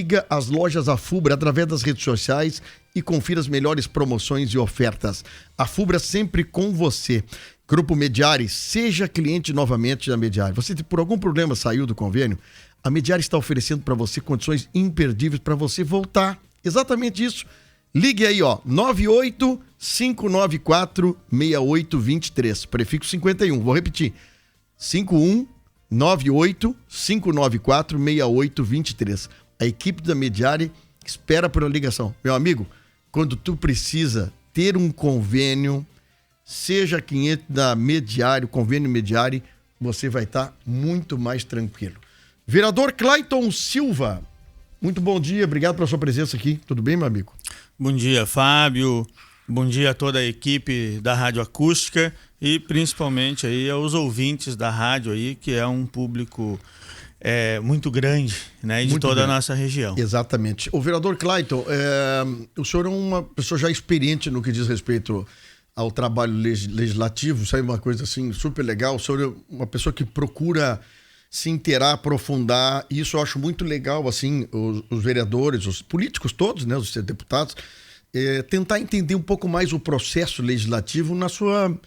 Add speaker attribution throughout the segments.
Speaker 1: Siga as lojas Afubra através das redes sociais e confira as melhores promoções e ofertas. A Afubra sempre com você. Grupo Mediari, seja cliente novamente da Mediari. Você, por algum problema, saiu do convênio? A Mediari está oferecendo para você condições imperdíveis para você voltar. Exatamente isso. Ligue aí, ó, 98-594-6823, prefixo 51. Vou repetir, 51-98-594-6823. A equipe da Mediari espera por a ligação. Meu amigo, quando tu precisa ter um convênio, seja cliente da Mediari, convênio Mediari, você vai estar muito mais tranquilo. Vereador Clayton Silva, muito bom dia, obrigado pela sua presença aqui. Tudo bem, meu amigo?
Speaker 2: Bom dia, Fábio. Bom dia a toda a equipe da Rádio Acústica e principalmente aí aos ouvintes da rádio aí, que é um público muito grande, né, de toda a nossa região.
Speaker 1: Exatamente. O vereador Clayton, o senhor é uma pessoa já experiente no que diz respeito ao trabalho legislativo, sabe, uma coisa assim super legal. O senhor é uma pessoa que procura se inteirar, aprofundar, e isso eu acho muito legal, assim, os vereadores, os políticos todos, né, os deputados, tentar entender um pouco mais o processo legislativo na sua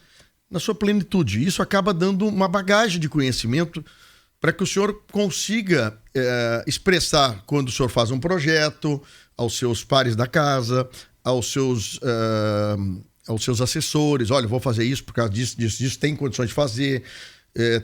Speaker 1: plenitude. Isso acaba dando uma bagagem de conhecimento para que o senhor consiga expressar quando o senhor faz um projeto aos seus pares da casa, aos seus assessores. Olha, vou fazer isso por causa disso, tem condições de fazer,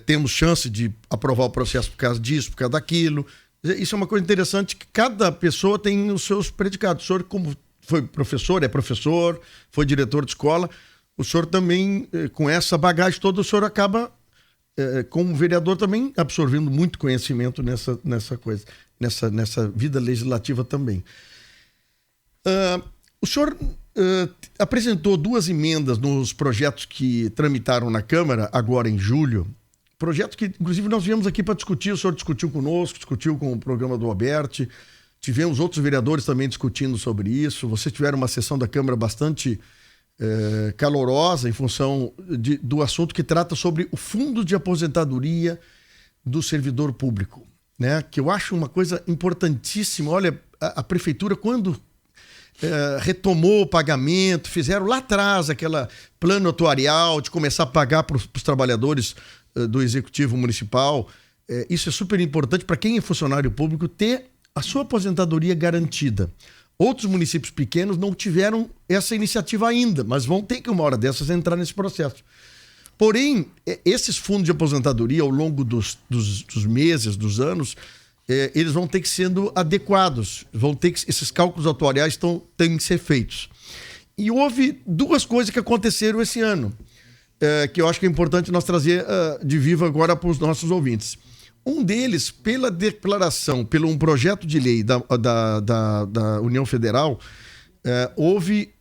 Speaker 1: temos chance de aprovar o processo por causa disso, por causa daquilo. Isso é uma coisa interessante, que cada pessoa tem os seus predicados. O senhor, como foi professor, é professor, foi diretor de escola, o senhor também, com essa bagagem toda, o senhor acaba, como vereador, também absorvendo muito conhecimento nessa coisa, nessa vida legislativa também. O senhor apresentou 2 emendas nos projetos que tramitaram na Câmara, agora em julho, projetos que, inclusive, nós viemos aqui para discutir, o senhor discutiu conosco, discutiu com o programa do Alberti, tivemos outros vereadores também discutindo sobre isso, vocês tiveram uma sessão da Câmara bastante calorosa em função do assunto que trata sobre o fundo de aposentadoria do servidor público, né? Que eu acho uma coisa importantíssima. Olha, a prefeitura, quando retomou o pagamento, fizeram lá atrás aquela plano atuarial de começar a pagar para os trabalhadores do executivo municipal, isso é super importante para quem é funcionário público ter a sua aposentadoria garantida. Outros municípios pequenos não tiveram essa iniciativa ainda, mas vão ter que, uma hora dessas, entrar nesse processo. Porém, esses fundos de aposentadoria, ao longo dos meses, dos anos, eles vão ter que sendo adequados, esses cálculos atuariais têm que ser feitos. E houve 2 coisas que aconteceram esse ano, que eu acho que é importante nós trazer de vivo agora para os nossos ouvintes. Um deles, pela declaração, pelo um projeto de lei da União Federal, houve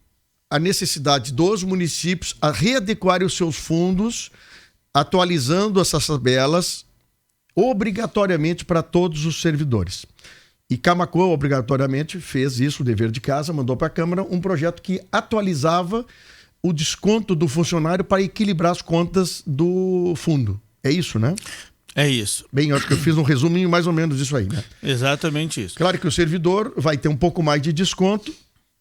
Speaker 1: a necessidade dos municípios a readequarem os seus fundos, atualizando essas tabelas obrigatoriamente para todos os servidores. E Camaquã, obrigatoriamente, fez isso, o dever de casa, mandou para a Câmara um projeto que atualizava o desconto do funcionário para equilibrar as contas do fundo. É isso, né?
Speaker 2: É isso.
Speaker 1: Bem, eu acho que eu fiz um resuminho mais ou menos disso aí, né?
Speaker 2: Exatamente isso.
Speaker 1: Claro que o servidor vai ter um pouco mais de desconto,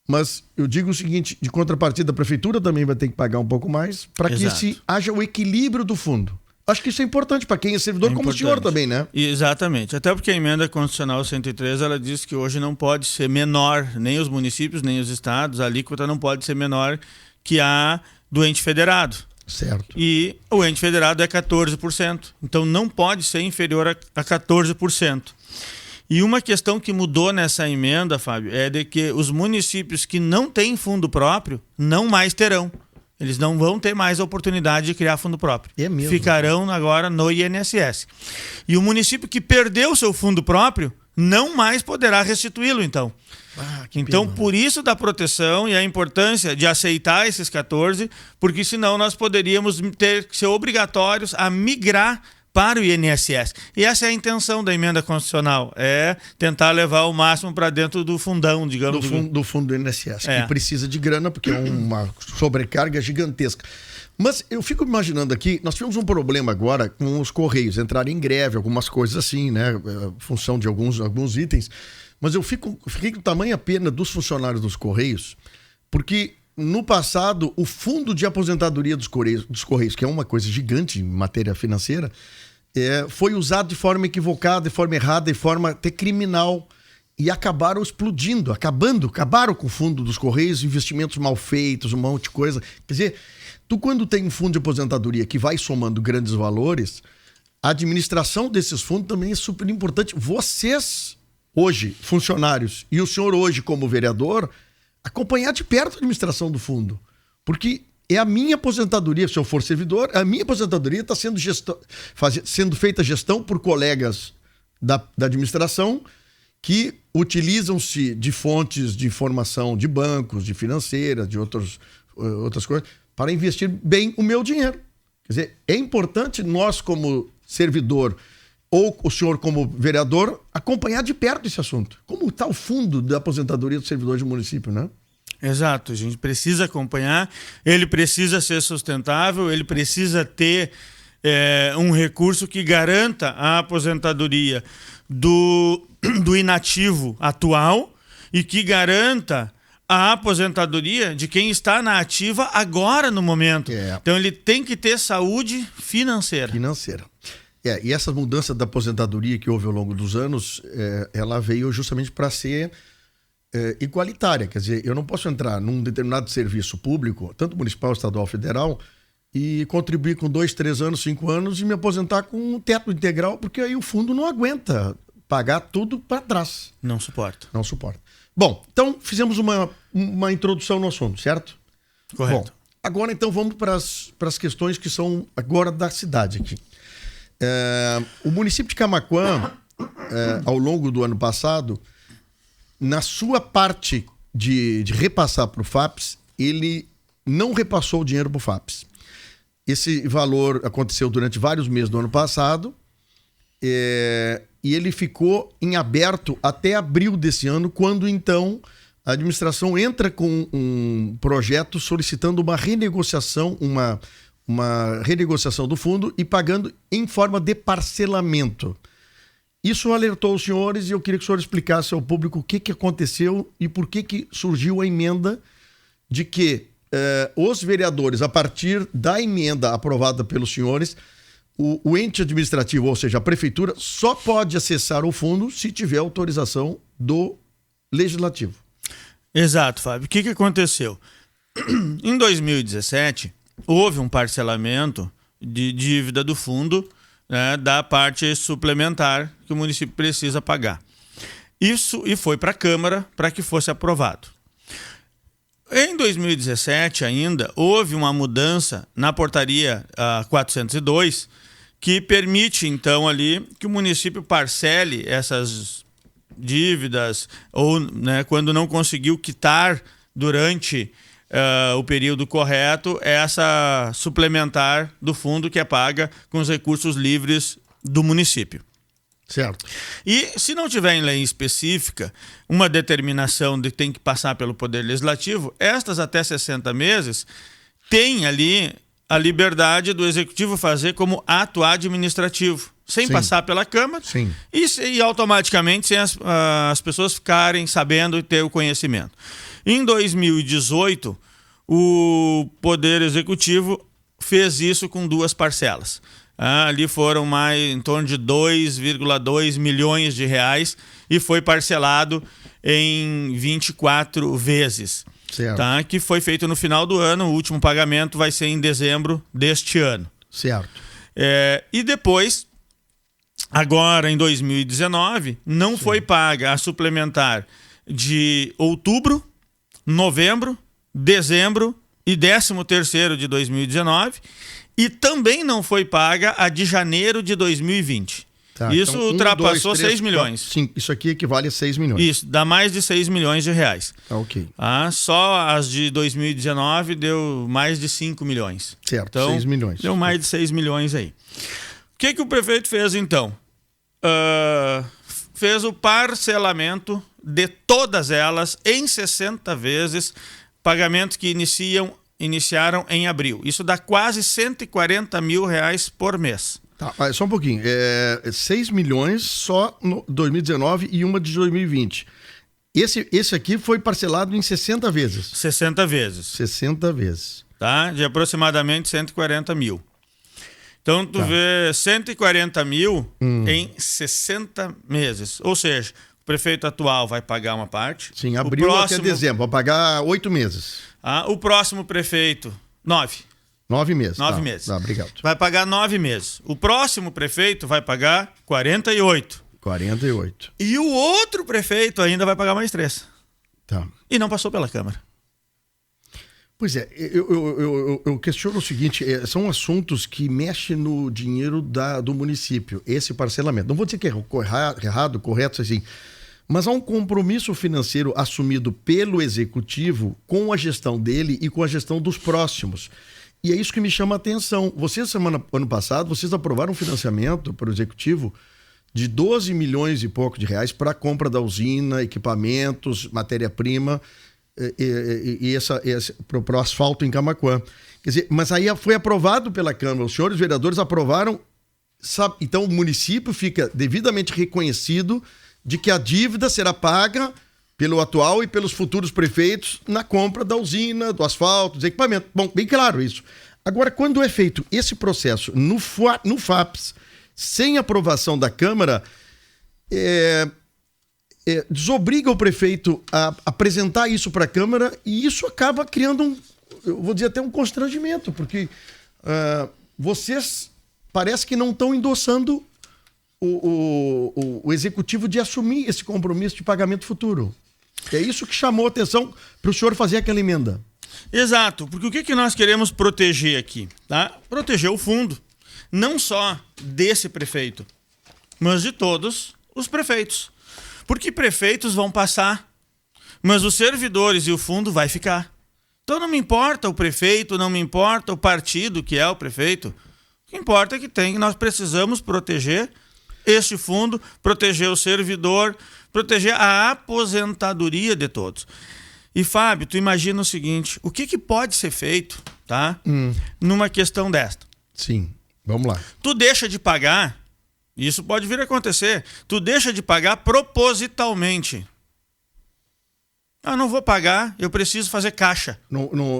Speaker 1: mas eu digo o seguinte, de contrapartida, a prefeitura também vai ter que pagar um pouco mais para que haja o equilíbrio do fundo. Acho que isso é importante para quem é servidor, como o senhor também, né?
Speaker 2: Exatamente. Até porque a emenda constitucional 103, ela diz que hoje não pode ser menor, nem os municípios, nem os estados, a alíquota não pode ser menor que a do ente federado.
Speaker 1: Certo.
Speaker 2: E o ente federado é 14%. Então não pode ser inferior a 14%. E uma questão que mudou nessa emenda, Fábio, é de que os municípios que não têm fundo próprio não mais terão. Eles não vão ter mais a oportunidade de criar fundo próprio.
Speaker 1: É mesmo?
Speaker 2: Ficarão agora no INSS. E o município que perdeu seu fundo próprio não mais poderá restituí-lo, então. Então, por isso da proteção e a importância de aceitar esses 14, porque senão nós poderíamos ter que ser obrigatórios a migrar para o INSS. E essa é a intenção da emenda constitucional, é tentar levar o máximo para dentro do fundão, digamos.
Speaker 1: Do fundo do INSS, que precisa de grana, porque é uma sobrecarga gigantesca. Mas eu fico imaginando aqui, nós tivemos um problema agora com os Correios, entrarem em greve, algumas coisas assim, né? Função de alguns itens. mas eu fiquei com tamanha pena dos funcionários dos Correios, porque no passado o fundo de aposentadoria dos Correios, que é uma coisa gigante em matéria financeira, foi usado de forma equivocada, de forma errada, de forma até criminal. E acabaram explodindo, acabaram com o fundo dos Correios, investimentos mal feitos, um monte de coisa. Quer dizer, tu quando tem um fundo de aposentadoria que vai somando grandes valores, a administração desses fundos também é super importante. Vocês, hoje, funcionários, e o senhor hoje como vereador, acompanhar de perto a administração do fundo. Porque é a minha aposentadoria, se eu for servidor, a minha aposentadoria está sendo feita gestão por colegas da administração que utilizam-se de fontes de informação de bancos, de financeiras, de outras coisas, para investir bem o meu dinheiro. Quer dizer, é importante nós, como servidor, ou o senhor, como vereador, acompanhar de perto esse assunto. Como está o fundo da aposentadoria do servidor de município, né?
Speaker 2: Exato, a gente precisa acompanhar, ele precisa ser sustentável, ele precisa ter um recurso que garanta a aposentadoria do inativo atual e que garanta a aposentadoria de quem está na ativa agora no momento. Então ele tem que ter saúde financeira.
Speaker 1: E essa mudança da aposentadoria que houve ao longo dos anos, ela veio justamente para ser igualitária. Quer dizer, eu não posso entrar num determinado serviço público, tanto municipal, estadual, federal, e contribuir com 2, 3 anos, 5 anos e me aposentar com um teto integral, porque aí o fundo não aguenta pagar tudo para trás.
Speaker 2: Não suporta.
Speaker 1: Bom, então fizemos uma introdução no assunto, certo?
Speaker 2: Correto.
Speaker 1: Bom, agora então vamos para as questões que são agora da cidade aqui. O município de Camaquã, ao longo do ano passado, na sua parte de repassar para o FAPES, ele não repassou o dinheiro para o FAPES. Esse valor aconteceu durante vários meses do ano passado, e ele ficou em aberto até abril desse ano, quando então a administração entra com um projeto solicitando uma renegociação, uma renegociação do fundo e pagando em forma de parcelamento. Isso alertou os senhores e eu queria que o senhor explicasse ao público o que aconteceu e por que surgiu a emenda de que os vereadores, a partir da emenda aprovada pelos senhores, o ente administrativo, ou seja, a prefeitura, só pode acessar o fundo se tiver autorização do legislativo.
Speaker 2: Exato, Fábio. O que aconteceu? Em 2017, houve um parcelamento de dívida do fundo, né, da parte suplementar que o município precisa pagar. Isso e foi para a Câmara para que fosse aprovado. Em 2017 ainda, houve uma mudança na portaria 402, que permite então ali que o município parcele essas dívidas ou, né, quando não conseguiu quitar durante o período correto, essa suplementar do fundo que é paga com os recursos livres do município.
Speaker 1: Certo.
Speaker 2: E se não tiver em lei específica uma determinação de que tem que passar pelo Poder Legislativo, estas até 60 meses têm ali a liberdade do Executivo fazer como ato administrativo, sem passar pela Câmara.
Speaker 1: Sim.
Speaker 2: E automaticamente sem as pessoas ficarem sabendo e ter o conhecimento. Em 2018, o Poder Executivo fez isso com 2 parcelas. Ali foram em torno de 2,2 milhões de reais e foi parcelado em 24 vezes.
Speaker 1: Certo.
Speaker 2: Tá? Que foi feito no final do ano. O último pagamento vai ser em dezembro deste ano.
Speaker 1: Certo.
Speaker 2: E depois, agora em 2019, não foi paga a suplementar de outubro, novembro, dezembro e 13º de 2019. E também não foi paga a de janeiro de 2020.
Speaker 1: Tá,
Speaker 2: isso
Speaker 1: então,
Speaker 2: ultrapassou
Speaker 1: 2, 3,
Speaker 2: 6 milhões.
Speaker 1: Sim, isso aqui equivale a 6 milhões.
Speaker 2: Isso, dá mais de 6 milhões de reais.
Speaker 1: Ok.
Speaker 2: Só as de 2019 deu mais de 5 milhões.
Speaker 1: Certo,
Speaker 2: então,
Speaker 1: 6 milhões.
Speaker 2: Deu mais de 6 milhões aí. O que o prefeito fez então? Fez o parcelamento de todas elas em 60 vezes, pagamentos que iniciaram em abril. Isso dá quase 140 mil reais por mês.
Speaker 1: Tá, mas só um pouquinho. 6 milhões só no 2019 e uma de 2020. Esse aqui foi parcelado em 60 vezes.
Speaker 2: 60 vezes.
Speaker 1: 60 vezes.
Speaker 2: Tá? De aproximadamente 140 mil. Então, tu vê 140 mil em 60 meses. Ou seja, o prefeito atual vai pagar uma parte.
Speaker 1: Sim, abril até dezembro. Vai pagar 8 meses.
Speaker 2: O próximo prefeito, 9.
Speaker 1: 9 meses.
Speaker 2: 9 meses.
Speaker 1: Obrigado.
Speaker 2: Vai pagar 9 meses. O próximo prefeito vai pagar 48.
Speaker 1: 48.
Speaker 2: E o outro prefeito ainda vai pagar mais 3.
Speaker 1: Tá.
Speaker 2: E não passou pela Câmara.
Speaker 1: Pois é, eu questiono o seguinte, são assuntos que mexem no dinheiro do município, esse parcelamento. Não vou dizer que é errado, correto, assim, mas há um compromisso financeiro assumido pelo executivo com a gestão dele e com a gestão dos próximos. E é isso que me chama a atenção. Ano passado, vocês aprovaram um financiamento para o executivo de 12 milhões e pouco de reais para a compra da usina, equipamentos, matéria-prima, para o asfalto em Camaquã. Quer dizer, mas aí foi aprovado pela Câmara, os senhores vereadores aprovaram, então o município fica devidamente reconhecido de que a dívida será paga pelo atual e pelos futuros prefeitos na compra da usina, do asfalto, dos equipamentos. Bom, bem claro isso. Agora, quando é feito esse processo no FAPS, sem aprovação da Câmara, desobriga o prefeito a apresentar isso para a Câmara e isso acaba criando eu vou dizer até um constrangimento, porque vocês parece que não estão endossando o executivo de assumir esse compromisso de pagamento futuro. É isso que chamou a atenção para o senhor fazer aquela emenda.
Speaker 2: Exato, porque o que nós queremos proteger aqui? Tá? Proteger o fundo, não só desse prefeito, mas de todos os prefeitos. Porque prefeitos vão passar, mas os servidores e o fundo vai ficar. Então não me importa o prefeito, não me importa o partido que é o prefeito. O que importa é que nós precisamos proteger este fundo, proteger o servidor, proteger a aposentadoria de todos. E, Fábio, tu imagina o seguinte, o que pode ser feito, tá? Numa questão desta?
Speaker 1: Sim, vamos lá.
Speaker 2: Tu deixa de pagar, isso pode vir a acontecer, tu deixa de pagar propositalmente. Não vou pagar, eu preciso fazer caixa.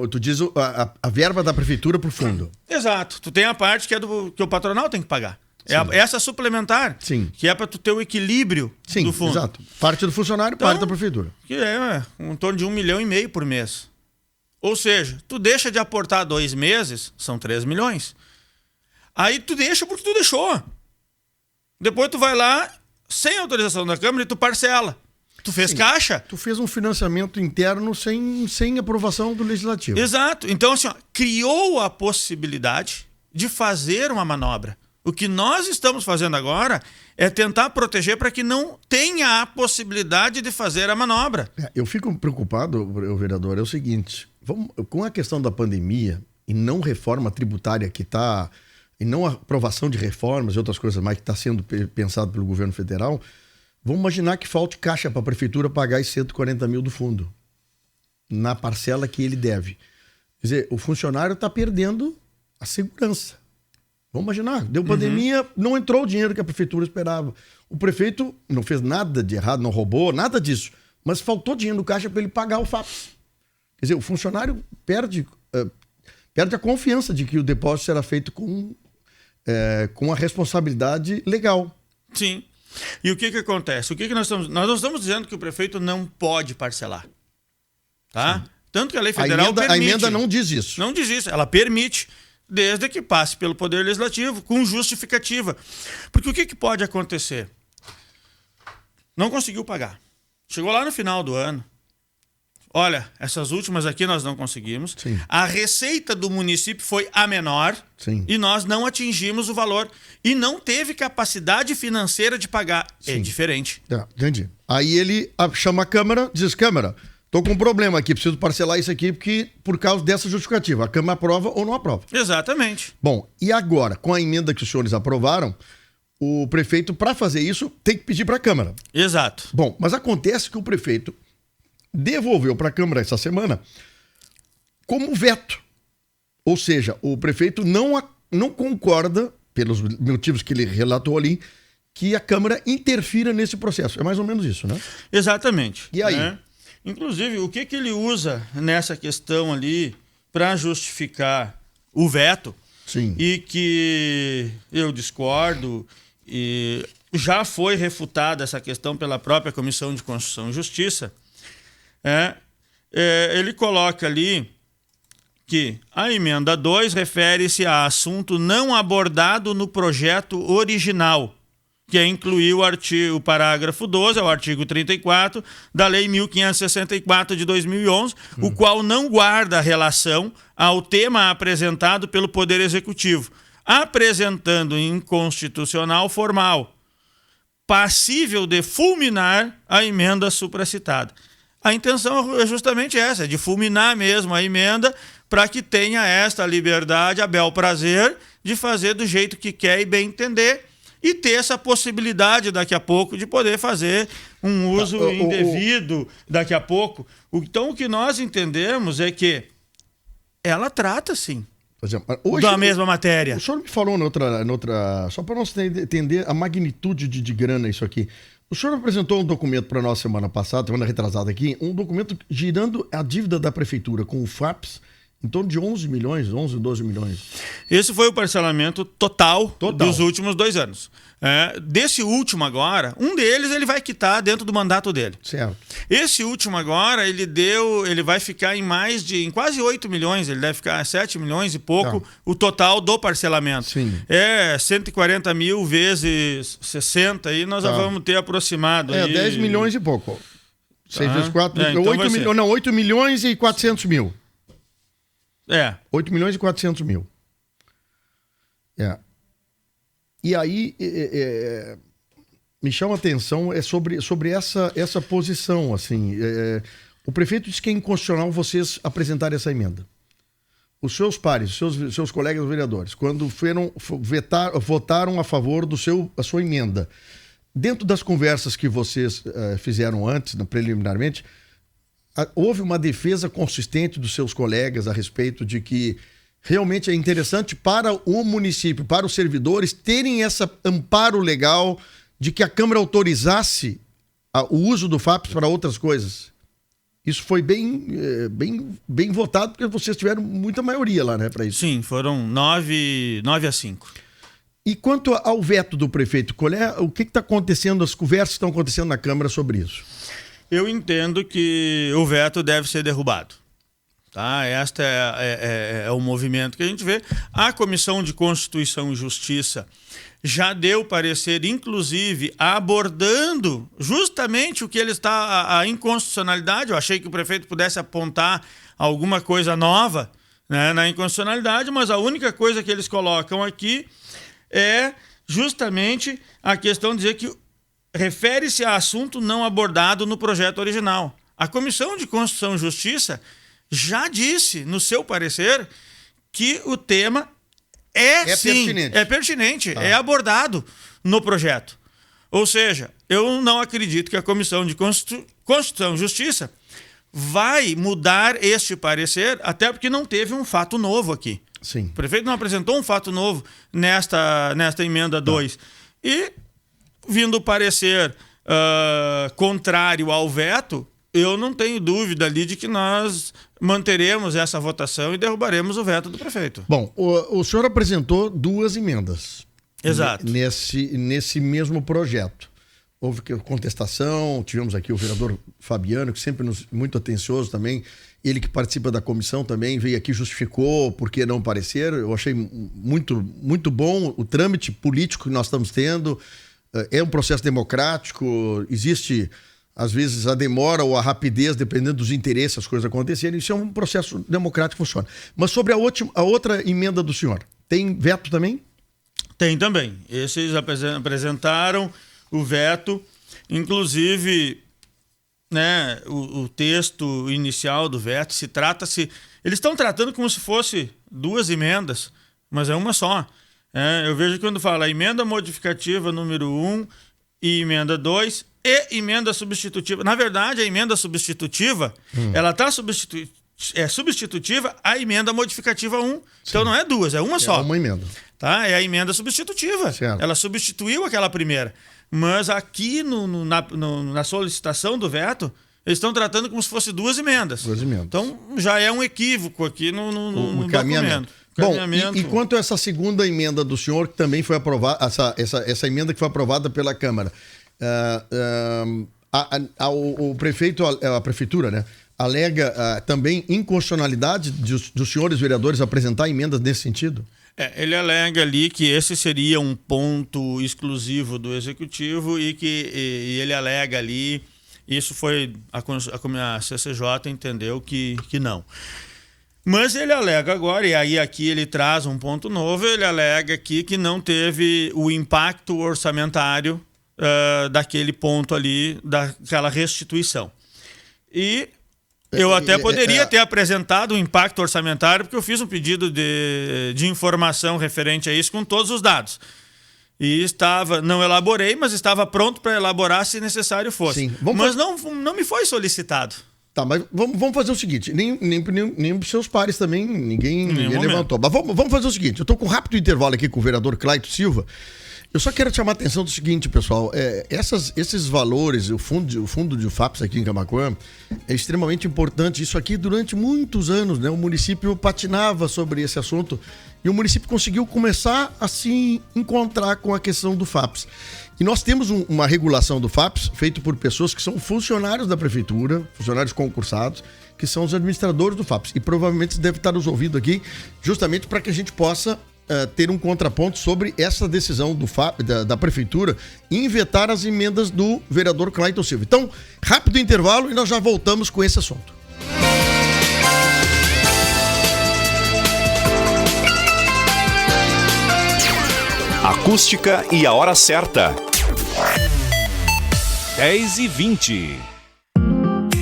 Speaker 1: Tu diz a verba da prefeitura para o fundo.
Speaker 2: Exato, tu tem a parte que que o patronal tem que pagar. Essa suplementar,
Speaker 1: sim,
Speaker 2: que é para tu ter o equilíbrio do fundo.
Speaker 1: Exato. Parte do funcionário, então, parte da prefeitura.
Speaker 2: Que é em torno de 1,5 milhão por mês. Ou seja, tu deixa de aportar 2 meses, são 3 milhões. Aí tu deixa porque tu deixou. Depois tu vai lá, sem autorização da Câmara, e tu parcela. Tu fez caixa.
Speaker 1: Tu fez um financiamento interno sem aprovação do Legislativo.
Speaker 2: Exato. Então, assim, criou a possibilidade de fazer uma manobra. O que nós estamos fazendo agora é tentar proteger para que não tenha a possibilidade de fazer a manobra.
Speaker 1: Eu fico preocupado, vereador, é o seguinte, com a questão da pandemia e não reforma tributária que está, e não aprovação de reformas e outras coisas mais que está sendo pensado pelo governo federal, vamos imaginar que falte caixa para a prefeitura pagar os 140 mil do fundo na parcela que ele deve. Quer dizer, o funcionário está perdendo a segurança. Vamos imaginar, deu pandemia, não entrou o dinheiro que a prefeitura esperava. O prefeito não fez nada de errado, não roubou, nada disso. Mas faltou dinheiro no caixa para ele pagar o FAPS. Quer dizer, o funcionário perde a confiança de que o depósito será feito com a responsabilidade legal.
Speaker 2: Sim. E o que acontece? Nós não estamos dizendo que o prefeito não pode parcelar. Tá? Sim. Tanto que a lei federal permite.
Speaker 1: A emenda não diz isso.
Speaker 2: Não diz isso. Ela permite, desde que passe pelo Poder Legislativo, com justificativa. Porque o que pode acontecer? Não conseguiu pagar. Chegou lá no final do ano. Olha, essas últimas aqui nós não conseguimos.
Speaker 1: Sim.
Speaker 2: A receita do município foi a menor.
Speaker 1: Sim.
Speaker 2: E nós não atingimos o valor. E não teve capacidade financeira de pagar. Sim. É diferente.
Speaker 1: Entendi. Aí ele chama a Câmara, diz, Câmara, tô com um problema aqui, preciso parcelar isso aqui por causa dessa justificativa. A Câmara aprova ou não aprova.
Speaker 2: Exatamente.
Speaker 1: Bom, e agora, com a emenda que os senhores aprovaram, o prefeito, para fazer isso, tem que pedir para a Câmara.
Speaker 2: Exato.
Speaker 1: Bom, mas acontece que o prefeito devolveu para a Câmara essa semana como veto. Ou seja, o prefeito não concorda, pelos motivos que ele relatou ali, que a Câmara interfira nesse processo. É mais ou menos isso, né?
Speaker 2: Exatamente.
Speaker 1: E aí?
Speaker 2: Né? Inclusive, o que ele usa nessa questão ali para justificar o veto,
Speaker 1: Sim.
Speaker 2: e que eu discordo, e já foi refutada essa questão pela própria Comissão de Constituição e Justiça, ele coloca ali que a emenda 2 refere-se a assunto não abordado no projeto original, que é incluir o parágrafo 12, ao artigo 34 da Lei 1564 de 2011, o qual não guarda relação ao tema apresentado pelo Poder Executivo, apresentando inconstitucional formal, passível de fulminar a emenda supracitada. A intenção é justamente essa, é de fulminar mesmo a emenda para que tenha esta liberdade, a bel prazer, de fazer do jeito que quer e bem entender, e ter essa possibilidade daqui a pouco de poder fazer um uso indevido daqui a pouco. Então, o que nós entendemos é que ela trata, sim,
Speaker 1: por exemplo, hoje,
Speaker 2: da mesma matéria.
Speaker 1: O senhor me falou noutra só para nós entender a magnitude de grana isso aqui. O senhor apresentou um documento para nós semana retrasada aqui, um documento girando a dívida da prefeitura com o FAPS, em torno de 11 milhões, 11, 12 milhões.
Speaker 2: Esse foi o parcelamento total dos últimos 2 anos. Desse último agora, um deles ele vai quitar dentro do mandato dele.
Speaker 1: Certo.
Speaker 2: Esse último agora, ele vai ficar em quase 8 milhões, ele deve ficar 7 milhões e pouco, o total do parcelamento.
Speaker 1: Sim.
Speaker 2: 140 mil vezes 60, aí nós já vamos ter aproximado.
Speaker 1: 10 milhões e pouco. 6 vezes 4,
Speaker 2: então
Speaker 1: 8 milhões e 400 mil. 8 milhões e 400 mil. E aí, me chama a atenção sobre essa posição. Assim, o prefeito disse que é inconstitucional vocês apresentarem essa emenda. Os seus pares, os seus colegas vereadores, quando votaram a favor da sua emenda, dentro das conversas que vocês fizeram antes, preliminarmente, houve uma defesa consistente dos seus colegas a respeito de que realmente é interessante para o município, para os servidores, terem esse amparo legal de que a Câmara autorizasse o uso do FAPS para outras coisas. Isso foi bem votado, porque vocês tiveram muita maioria lá, né, para isso.
Speaker 2: Sim, foram 9-5.
Speaker 1: E quanto ao veto do prefeito, o que está acontecendo, as conversas que estão acontecendo na Câmara sobre isso?
Speaker 2: Eu entendo que o veto deve ser derrubado. Tá? Este é o movimento que a gente vê. A Comissão de Constituição e Justiça já deu parecer, inclusive, abordando justamente o que ele está, a inconstitucionalidade. Eu achei que o prefeito pudesse apontar alguma coisa nova, né, na inconstitucionalidade, mas a única coisa que eles colocam aqui é justamente a questão de dizer que refere-se a assunto não abordado no projeto original. A Comissão de Constituição e Justiça já disse, no seu parecer, que o tema sim, pertinente, é abordado no projeto. Ou seja, eu não acredito que a Comissão de Constituição e Justiça vai mudar este parecer, até porque não teve um fato novo aqui.
Speaker 1: Sim.
Speaker 2: O prefeito não apresentou um fato novo nesta emenda 2. E, vindo o parecer contrário ao veto, eu não tenho dúvida ali de que nós manteremos essa votação e derrubaremos o veto do prefeito.
Speaker 1: Bom, o senhor apresentou 2 emendas.
Speaker 2: Exato.
Speaker 1: Nesse mesmo projeto. Houve contestação, tivemos aqui o vereador Fabiano, que sempre muito atencioso também, ele que participa da comissão também, veio aqui, justificou por que não parecer. Eu achei muito, muito bom o trâmite político que nós estamos tendo. É um processo democrático, existe, às vezes, a demora ou a rapidez, dependendo dos interesses, as coisas acontecerem. Isso é um processo democrático que funciona. Mas sobre a outra emenda do senhor, tem veto também?
Speaker 2: Tem também. Esses apresentaram o veto, inclusive, né, o texto inicial do veto eles estão tratando como se fosse 2 emendas, mas é uma só. Eu vejo quando fala emenda modificativa número 1 e emenda 2 e emenda substitutiva. Na verdade, a emenda substitutiva, ela está substitutiva à emenda modificativa 1. Sim. Então não é 2, é uma só.
Speaker 1: É uma emenda.
Speaker 2: Tá? É a emenda substitutiva.
Speaker 1: Certo.
Speaker 2: Ela substituiu aquela primeira. Mas aqui na solicitação do veto, eles estão tratando como se fosse duas emendas. Então já é um equívoco aqui no
Speaker 1: encaminhamento. Bom, e quanto a essa segunda emenda do senhor, que também foi aprovada, essa emenda que foi aprovada pela Câmara, o prefeito, a prefeitura, né, alega também inconstitucionalidade dos senhores vereadores apresentar emendas nesse sentido?
Speaker 2: Ele alega ali que esse seria um ponto exclusivo do Executivo e ele alega ali, isso foi a CCJ entendeu que não. Mas ele alega agora, e aí aqui ele traz um ponto novo, ele alega aqui que não teve o impacto orçamentário daquele ponto ali, daquela restituição. E eu até poderia ter apresentado o impacto orçamentário, porque eu fiz um pedido de informação referente a isso com todos os dados. E não elaborei, mas estava pronto para elaborar se necessário fosse. Sim, mas não me foi solicitado.
Speaker 1: Tá, mas vamos fazer o seguinte, nem os seus pares também, ninguém levantou. Mas vamos fazer o seguinte, eu estou com um rápido intervalo aqui com o vereador Clayton Silva. Eu só quero chamar a atenção do seguinte, pessoal, esses valores, o fundo de FAPES aqui em Camaquã é extremamente importante. Isso aqui durante muitos anos, né? O município patinava sobre esse assunto e o município conseguiu começar a se encontrar com a questão do FAPES. E nós temos uma regulação do FAPES feita por pessoas que são funcionários da prefeitura, funcionários concursados, que são os administradores do FAPES. E provavelmente você deve estar nos ouvindo aqui justamente para que a gente possa ter um contraponto sobre essa decisão da prefeitura em vetar as emendas do vereador Clayton Silva. Então, rápido intervalo e nós já voltamos com esse assunto.
Speaker 3: Acústica e a hora certa. 10h20.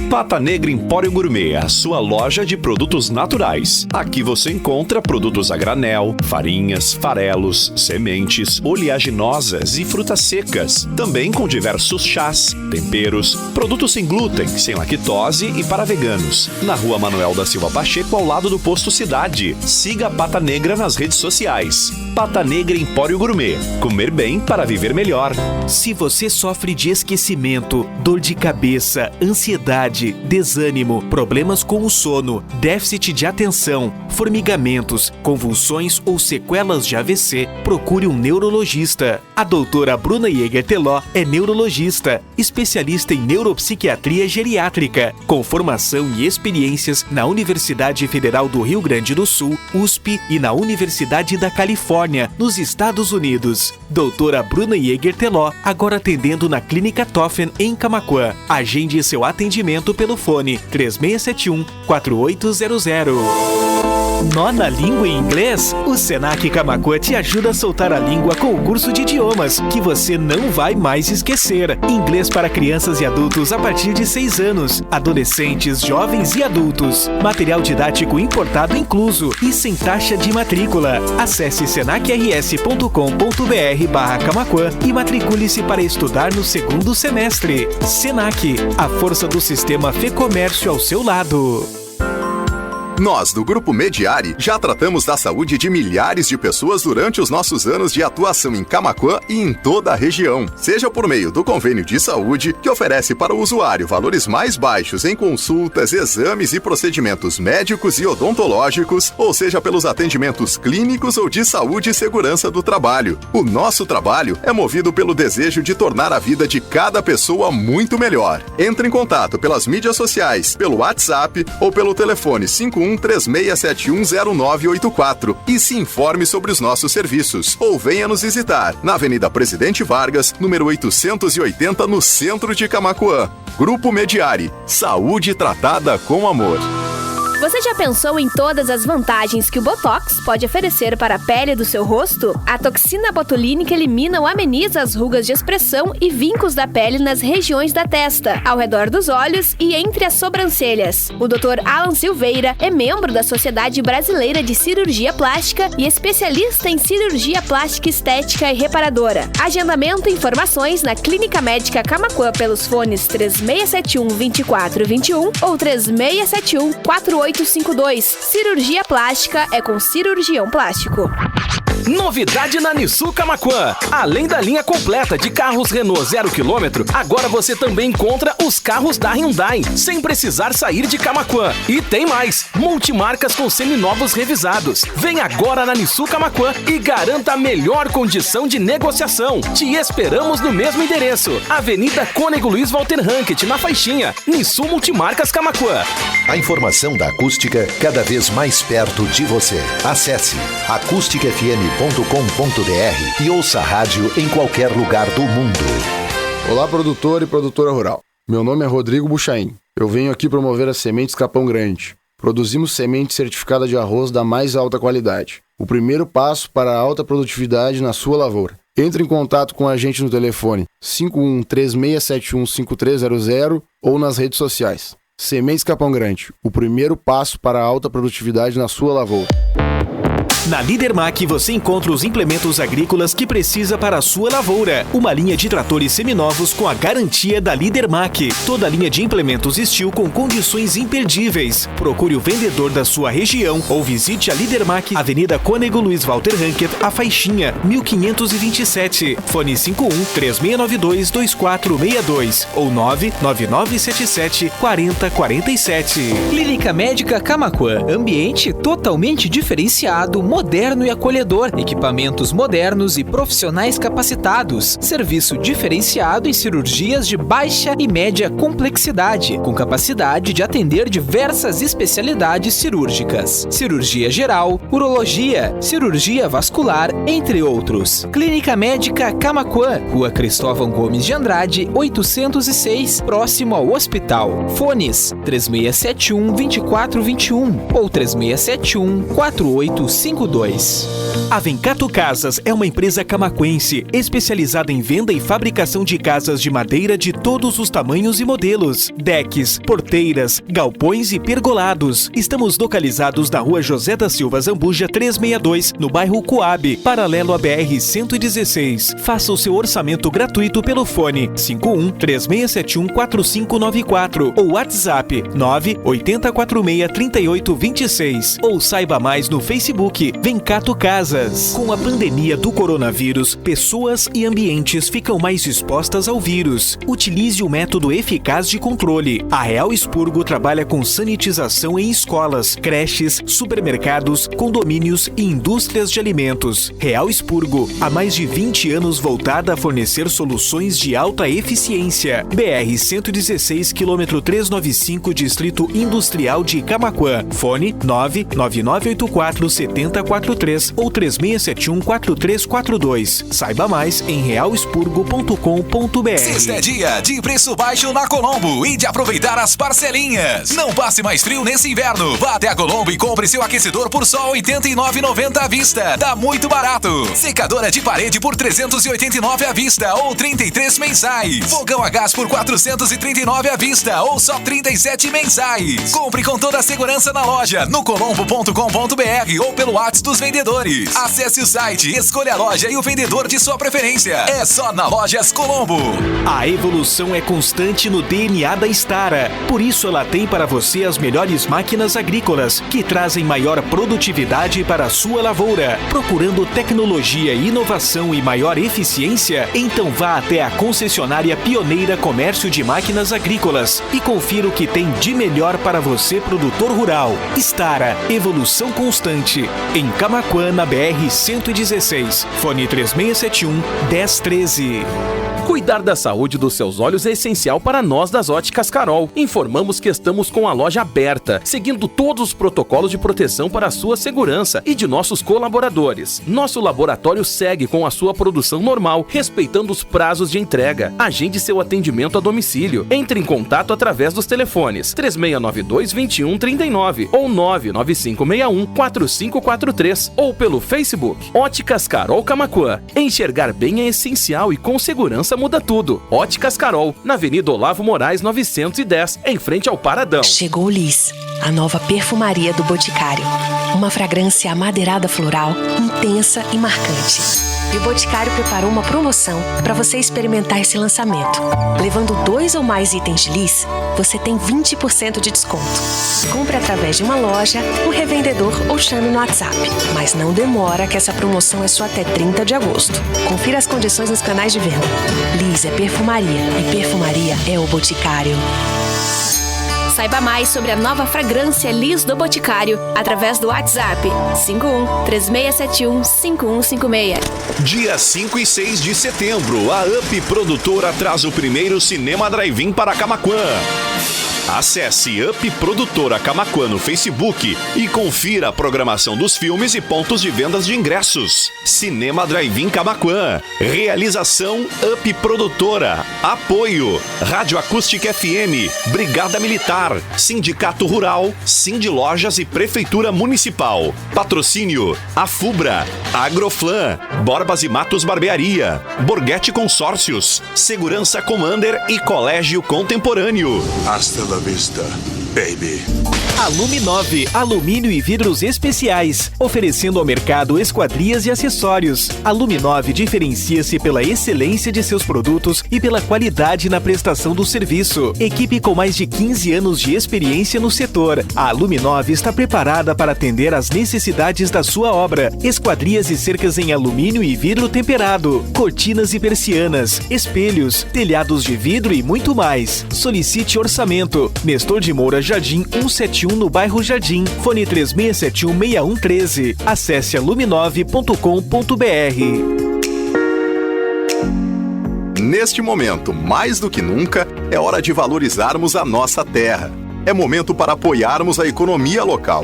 Speaker 3: Pata Negra Empório Gourmet, a sua loja de produtos naturais. Aqui você encontra produtos a granel, farinhas, farelos, sementes, oleaginosas e frutas secas. Também com diversos chás, temperos, produtos sem glúten, sem lactose e para veganos. Na Rua Manuel da Silva Pacheco, ao lado do Posto Cidade. Siga a Pata Negra nas redes sociais. Pata Negra Empório Gourmet. Comer bem para viver melhor.
Speaker 4: Se você sofre de esquecimento, dor de cabeça, ansiedade, desânimo, problemas com o sono, déficit de atenção, formigamentos, convulsões ou sequelas de AVC, procure um neurologista. A doutora Bruna Jäger Teló é neurologista, especialista em neuropsiquiatria geriátrica, com formação e experiências na Universidade Federal do Rio Grande do Sul, USP, e na Universidade da Califórnia, nos Estados Unidos. Doutora Bruna Jäger Teló, agora atendendo na Clínica Toffen, em Camaquã. Agende seu atendimento pelo fone 3671-4800. Nó na língua em inglês? O Senac Camaquã te ajuda a soltar a língua com o curso de idiomas, que você não vai mais esquecer. Inglês para crianças e adultos a partir de 6 anos, adolescentes, jovens e adultos. Material didático importado incluso e sem taxa de matrícula. Acesse senacrs.com.br/Camaquã e matricule-se para estudar no 2º semestre. Senac, a força do sistema Fê Comércio ao seu lado.
Speaker 5: Nós, do Grupo Mediari, já tratamos da saúde de milhares de pessoas durante os nossos anos de atuação em Camaquã e em toda a região. Seja por meio do convênio de saúde, que oferece para o usuário valores mais baixos em consultas, exames e procedimentos médicos e odontológicos, ou seja pelos atendimentos clínicos ou de saúde e segurança do trabalho. O nosso trabalho é movido pelo desejo de tornar a vida de cada pessoa muito melhor. Entre em contato pelas mídias sociais, pelo WhatsApp ou pelo telefone 5136710984 e se informe sobre os nossos serviços. Ou venha nos visitar na Avenida Presidente Vargas, número 880, no centro de Camaquã. Grupo Mediari. Saúde tratada com amor.
Speaker 6: Você já pensou em todas as vantagens que o Botox pode oferecer para a pele do seu rosto? A toxina botulínica elimina ou ameniza as rugas de expressão e vincos da pele nas regiões da testa, ao redor dos olhos e entre as sobrancelhas. O Dr. Alan Silveira é membro da Sociedade Brasileira de Cirurgia Plástica e especialista em cirurgia plástica estética e reparadora. Agendamento e informações na Clínica Médica Camaquã pelos fones 3671-2421 ou 3671-4852. Cirurgia plástica é com cirurgião plástico.
Speaker 4: Novidade na Nissu Camaquã. Além da linha completa de carros Renault 0 km, agora você também encontra os carros da Hyundai, sem precisar sair de Camaquã. E tem mais, multimarcas com seminovos revisados. Vem agora na Nissu Camaquã e garanta a melhor condição de negociação. Te esperamos no mesmo endereço, Avenida Cônego Luiz Walter Rankit, na Faixinha. Nissu Multimarcas Camaquã.
Speaker 7: A informação da acústica cada vez mais perto de você. Acesse acusticfm.com.br e ouça a rádio em qualquer lugar do mundo.
Speaker 8: Olá, produtor e produtora rural. Meu nome é Rodrigo Buchaim. Eu venho aqui promover as sementes Capão Grande. Produzimos semente certificada de arroz da mais alta qualidade. O primeiro passo para a alta produtividade na sua lavoura. Entre em contato com a gente no telefone 5136715300 ou nas redes sociais. Sementes Capão Grande, o primeiro passo para a alta produtividade na sua lavoura.
Speaker 4: Na Lidermac você encontra os implementos agrícolas que precisa para a sua lavoura. Uma linha de tratores seminovos com a garantia da Lidermac. Toda a linha de implementos Steel com condições imperdíveis. Procure o vendedor da sua região ou visite a Lidermac, Avenida Cônego Luiz Walter Rankit, a Faixinha, 1527. Fone 51-3692-2462 ou 99977-4047.
Speaker 9: Clínica Médica Camaquã. Ambiente totalmente diferenciado, moderno e acolhedor, equipamentos modernos e profissionais capacitados, serviço diferenciado em cirurgias de baixa e média complexidade, com capacidade de atender diversas especialidades cirúrgicas, cirurgia geral, urologia, cirurgia vascular, entre outros. Clínica Médica Camaquã, Rua Cristóvão Gomes de Andrade, 806, próximo ao hospital. Fones 3671-2421 ou 3671-4852.
Speaker 4: A Vencato Casas é uma empresa camaquense especializada em venda e fabricação de casas de madeira de todos os tamanhos e modelos, decks, porteiras, galpões e pergolados. Estamos localizados na Rua José da Silva Zambuja 362, no bairro Coab, paralelo à BR-116. Faça o seu orçamento gratuito pelo fone 51-3671-4594 ou WhatsApp 980463826 ou saiba mais no Facebook Vencato Casas. Com a pandemia do coronavírus, pessoas e ambientes ficam mais expostas ao vírus. Utilize o método eficaz de controle. A Real Expurgo trabalha com sanitização em escolas, creches, supermercados, condomínios e indústrias de alimentos. Real Expurgo, há mais de 20 anos voltada a fornecer soluções de alta eficiência. BR-116, quilômetro 395, Distrito Industrial de Camaquã. Fone 99984-7043 ou 3671-4342. Saiba mais em realexpurgo.com.br.
Speaker 10: Sexta é dia de preço baixo na Colombo e de aproveitar as parcelinhas. Não passe mais frio nesse inverno. Vá até a Colombo e compre seu aquecedor por só R$ 89,90 à vista. Tá muito barato. Secadora de parede por R$ 389 à vista ou 33 mensais. Fogão a gás por R$ 439 à vista ou só 37 mensais. Compre com toda a segurança na loja, no colombo.com.br ou pelo WhatsApp dos vendedores. Acesse o site, escolha a loja e o vendedor de sua preferência. É só na Lojas Colombo.
Speaker 4: A evolução é constante no DNA da Stara. Por isso ela tem para você as melhores máquinas agrícolas que trazem maior produtividade para a sua lavoura. Procurando tecnologia, inovação e maior eficiência? Então vá até a concessionária pioneira Comércio de Máquinas Agrícolas e confira o que tem de melhor para você, produtor rural. Stara, evolução constante. Em Camaquã, na BR-116. Fone 3671-1013.
Speaker 11: Cuidar da saúde dos seus olhos é essencial para nós das Óticas Carol. Informamos que estamos com a loja aberta, seguindo todos os protocolos de proteção para a sua segurança e de nossos colaboradores. Nosso laboratório segue com a sua produção normal, respeitando os prazos de entrega. Agende seu atendimento a domicílio. Entre em contato através dos telefones 3692-2139 ou 99561-4543 ou pelo Facebook Óticas Carol Camaquã. Enxergar bem é essencial e com segurança muda tudo. Óticas Carol, na Avenida Olavo Moraes 910, em frente ao Paradão.
Speaker 12: Chegou o Liz, a nova perfumaria do Boticário. Uma fragrância amadeirada floral, intensa e marcante. E o Boticário preparou uma promoção para você experimentar esse lançamento. Levando 2 ou mais itens de Liz, você tem 20% de desconto. Compre através de uma loja, um revendedor ou chame no WhatsApp. Mas não demora, que essa promoção é só até 30 de agosto. Confira as condições nos canais de venda. Liz é perfumaria e perfumaria é o Boticário.
Speaker 6: Saiba mais sobre a nova fragrância Liz do Boticário através do WhatsApp 51-3671-5156.
Speaker 3: Dia 5 e 6 de setembro, a UP Produtora traz o primeiro Cinema Drive-In para Camaquã. Acesse UP Produtora Camaquã no Facebook e confira a programação dos filmes e pontos de vendas de ingressos. Cinema Drive-In Camaquã. Realização UP Produtora. Apoio Rádio Acústica FM, Brigada Militar, Sindicato Rural, Cindy Lojas e Prefeitura Municipal. Patrocínio Afubra, Agroflan, Borbas e Matos Barbearia, Borghetti Consórcios, Segurança Commander e Colégio Contemporâneo.
Speaker 13: Hasta la vista, baby.
Speaker 4: Aluminove, alumínio e vidros especiais, oferecendo ao mercado esquadrias e acessórios. Aluminove diferencia-se pela excelência de seus produtos e pela qualidade na prestação do serviço. Equipe com mais de 15 anos de experiência no setor. A Aluminove está preparada para atender às necessidades da sua obra. Esquadrias e cercas em alumínio e vidro temperado, cortinas e persianas, espelhos, telhados de vidro e muito mais. Solicite orçamento. Nestor de Moura Jardim 171 no bairro Jardim. Fone 3671-6113. Acesse aluminove.com.br.
Speaker 5: Neste momento, mais do que nunca, é hora de valorizarmos a nossa terra. É momento para apoiarmos a economia local,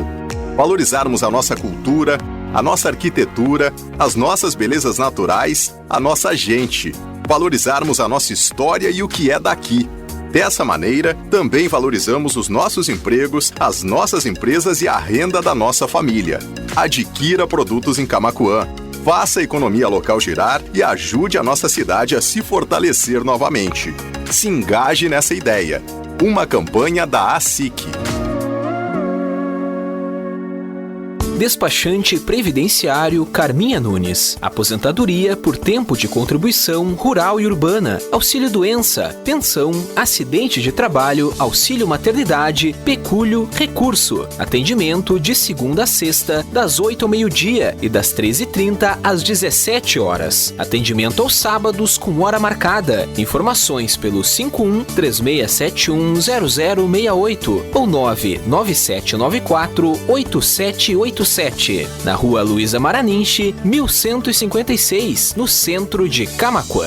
Speaker 5: valorizarmos a nossa cultura, a nossa arquitetura, as nossas belezas naturais, a nossa gente, valorizarmos a nossa história e o que é daqui. Dessa maneira, também valorizamos os nossos empregos, as nossas empresas e a renda da nossa família. Adquira produtos em Camaquã. Faça a economia local girar e ajude a nossa cidade a se fortalecer novamente. Se engaje nessa ideia. Uma campanha da ASIC.
Speaker 9: Despachante Previdenciário Carminha Nunes. Aposentadoria por tempo de contribuição rural e urbana, auxílio-doença, pensão, acidente de trabalho, auxílio-maternidade, pecúlio, recurso. Atendimento de segunda a sexta, das 8 ao meio-dia e das 13h30 às 17 horas. Atendimento aos sábados com hora marcada. Informações pelo 51-3671-0068 ou 99794-8787. Na Rua Luísa Maraninche, 1156, no centro de Camaquã.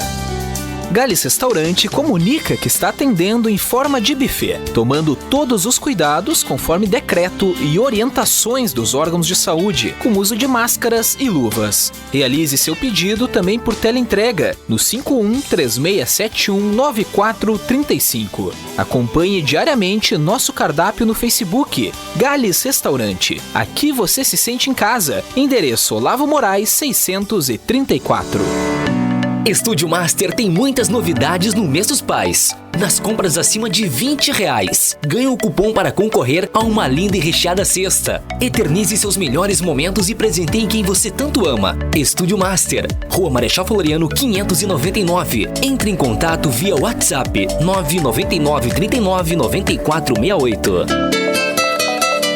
Speaker 9: Gales Restaurante comunica que está atendendo em forma de buffet, tomando todos os cuidados conforme decreto e orientações dos órgãos de saúde, com uso de máscaras e luvas. Realize seu pedido também por teleentrega no 51-3671-9435. Acompanhe diariamente nosso cardápio no Facebook, Gales Restaurante. Aqui você se sente em casa. Endereço Olavo Moraes 634.
Speaker 14: Estúdio Master tem muitas novidades no mês dos pais. Nas compras acima de R$20, ganhe o cupom para concorrer a uma linda e recheada cesta. Eternize seus melhores momentos e presenteie quem você tanto ama. Estúdio Master, Rua Marechal Floriano 599. Entre em contato via WhatsApp 999 39 94 68.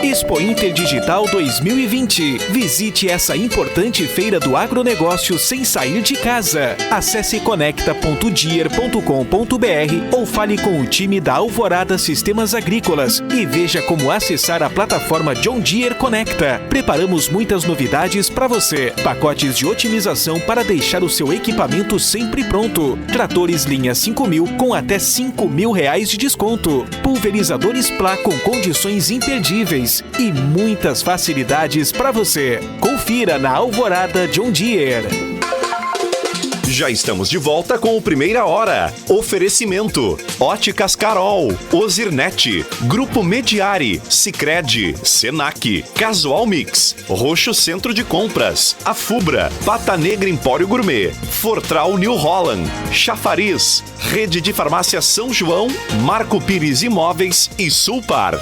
Speaker 4: Expo Inter Digital 2020. Visite essa importante feira do agronegócio sem sair de casa. Acesse conecta.deere.com.br ou fale com o time da Alvorada Sistemas Agrícolas e veja como acessar a plataforma John Deere Conecta. Preparamos muitas novidades para você. Pacotes de otimização para deixar o seu equipamento sempre pronto. Tratores linha 5000 com até R$5.000 de desconto. Pulverizadores Plá com condições imperdíveis. E muitas facilidades para você. Confira na Alvorada John Deere.
Speaker 3: Já estamos de volta com o Primeira Hora. Oferecimento: Óticas Carol, Ozirnet, Grupo Mediari, Sicredi, Senac, Casual Mix, Roxo Centro de Compras, Afubra, Pata Negra Empório Gourmet, Fortral New Holland, Chafariz, Rede de Farmácia São João, Marco Pires Imóveis e Sulpar.